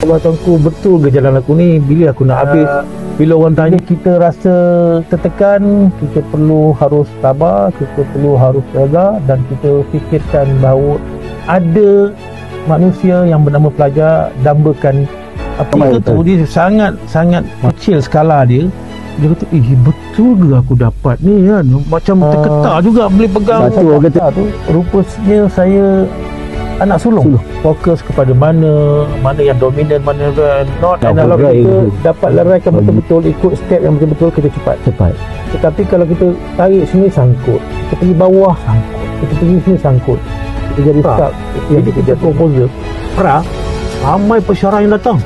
Tuanku, betul ke jalan aku ni? Bila aku nak habis? Bila orang tanya, kita rasa tertekan, kita perlu harus sabar, kita perlu harus jaga, dan kita fikirkan bahawa ada manusia yang bernama pelajar dambakan apa itu tu. Dia sangat kecil skala dia. Dia kata, betul ke aku dapat ni kan? Macam terketar juga boleh pegang. Betul kata tu. Rupanya saya anak sulung. Fokus kepada mana yang dominan, mana yang not. Dan kalau kita dapat leraikan betul-betul, ikut step yang betul-betul, kita cepat. Tetapi kalau kita tarik sini sangkut, kita pergi bawah sangkut, kita pergi sini sangkut, kita jadi stuck. Jadi kita proposal ramai pesyarah yang datang,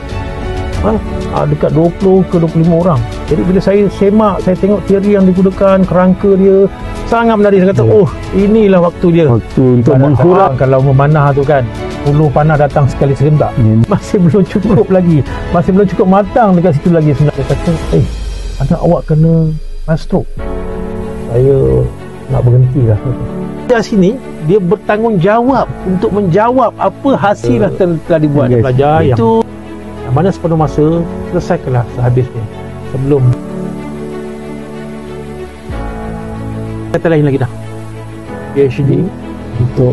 dekat 20 ke 25 orang. Jadi bila saya semak, saya tengok teori yang digunakan, kerangka dia sangat menarik. Saya kata, inilah waktu dia. Waktu untuk mengkurang. Kalau memanah tu kan, 10 panah datang sekali serentak. Masih belum cukup lagi. Masih belum cukup matang dekat situ lagi sebenarnya. Saya kata, anak awak kena stroke. Saya nak berhenti lah. Dari sini, dia bertanggungjawab untuk menjawab apa hasil yang telah dibuat oleh pelajar. Itu mana sepenuh masa, selesaikanlah sehabisnya. Sebelum kata lain lagi dah PhD untuk